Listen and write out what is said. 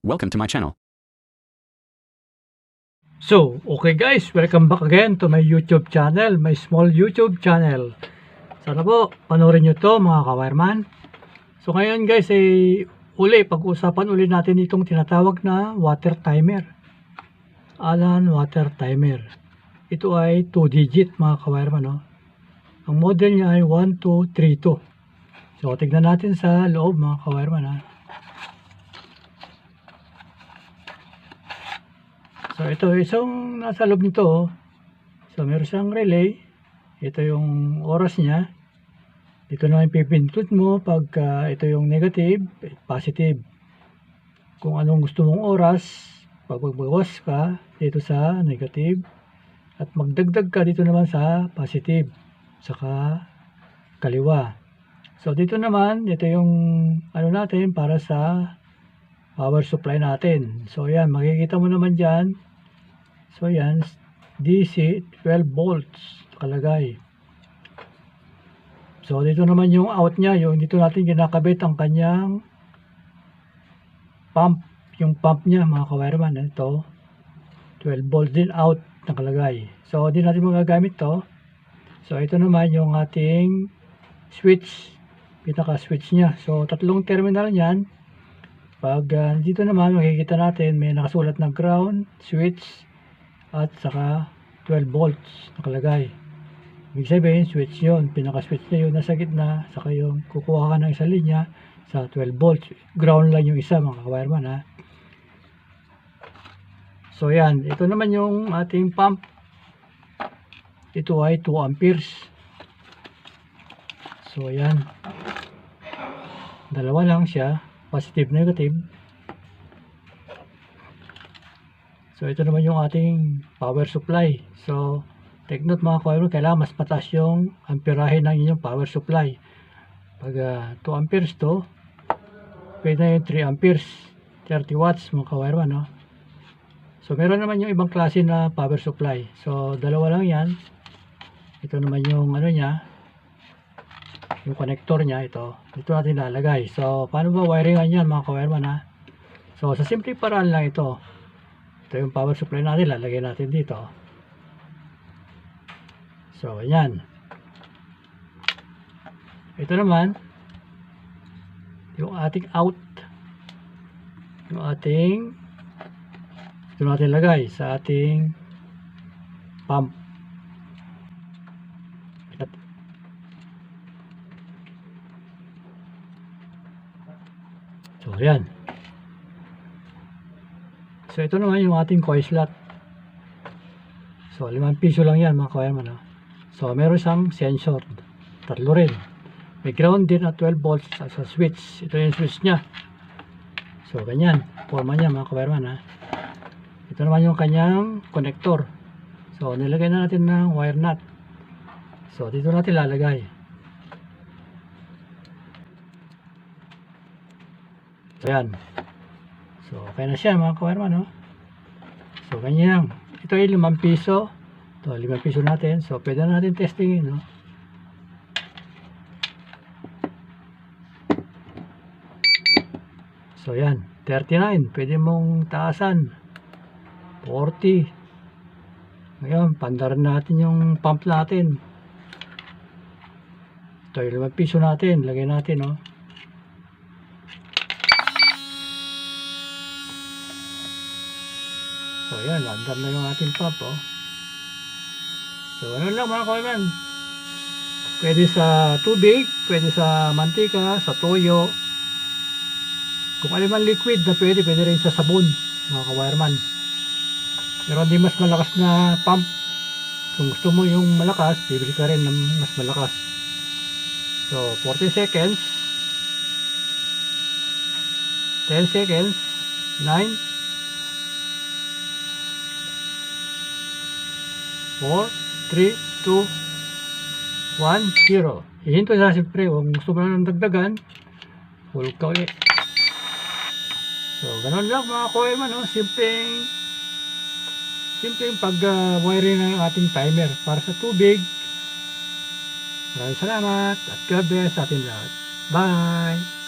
Welcome to my channel. So, okay guys, welcome back again to my YouTube channel, my small YouTube channel. Sana po, panoorin nyo to mga kawireman. So ngayon guys, pag-usapan uli natin itong tinatawag na water timer. Allen water timer. Ito ay 2 digit mga kawireman. No? Ang model niya ay 1232. So tignan natin sa loob mga kawireman. Ha? So ito isang nasa loob nito. So meron siyang relay. Ito yung oras niya. Dito na yung pipindot mo pag ito yung negative, positive. Kung anong gusto mong oras, pag magbawas ka dito sa negative at magdagdag ka dito naman sa positive saka kaliwa. So dito naman, ito yung ano natin para sa power supply natin. So yan, makikita mo naman dyan. So yan, DC 12 volts nakalagay. So dito naman yung out niya, yung dito natin kinakabit ang kanyang pump, yung pump niya mga kawireman. Ito 12 volts din out nakalagay. So di natin magagamit to. So ito naman yung ating switch, pinaka switch niya. So tatlong terminal niyan. Pag dito naman makikita natin may nakasulat na ground, switch at saka 12 volts nakalagay. Ibig sabihin switch yun, pinaka switch niya yun nasa gitna, saka yung kukuha ka ng isang linya sa 12 volts, ground lang yung isa mga kawireman ha. So yan, ito naman yung ating pump. Ito ay 2 amperes. So yan, dalawa lang siya, positive negative. So ito naman yung ating power supply. So take note mga kawireman, kailangan mas mataas yung amperahe ng inyong power supply. Pag 2 amperes to, pwede na yung 3 amperes, 30 watts mga kawireman. No? So meron naman yung ibang klase na power supply. So dalawa lang yan. Ito naman yung ano niya, yung connector niya. Ito natin lalagay. So paano ba wiringan yan mga kawireman ha? So sa simple paraan lang ito. Ito yung power supply natin, lalagay natin dito. So ayan. Ito naman yung ating out, yung ating ito natin lagay sa ating pump. So ayan. So ito naman yung ating coil slot. So 5 piso lang yan mga kawireman. No? So meron siyang sensor, tatlo rin. May ground din at 12 volts sa switch. Ito yung switch nya. So ganyan, forma nya mga kawireman ha. Ito naman yung kanyang connector. So nilagay na natin ng wire nut. So dito natin lalagay. So yan. So okay na siya mga kawireman no. So ganyan. Ito ay 5 piso. Ito 5 piso natin. So pwede na natin testingin no. So yan, 39, pwede mong taasan, 40. Ngayon, pandaran natin yung pump natin. Ito yung 5 piso natin, lagay natin no. So yan, andar na yung ating pump oh. So ano lang mga kawireman, pwede sa tubig, pwede sa mantika, sa toyo. Kung ano man liquid na pwede rin sa sabon mga kawireman. Pero hindi mas malakas na pump. Kung gusto mo yung malakas, bibili ka rin ng mas malakas. So 40 seconds, 10 seconds, 9, 4, 3, 2, 1, 0. Hihinto na siyempre. Kung gusto mo na ng dagdagan, hulog ka ulit. So, ganun lang mga kawireman, no? Simpleng pag-wiring ng ating timer para sa tubig. Maraming salamat at God bless sa ating lahat. Bye!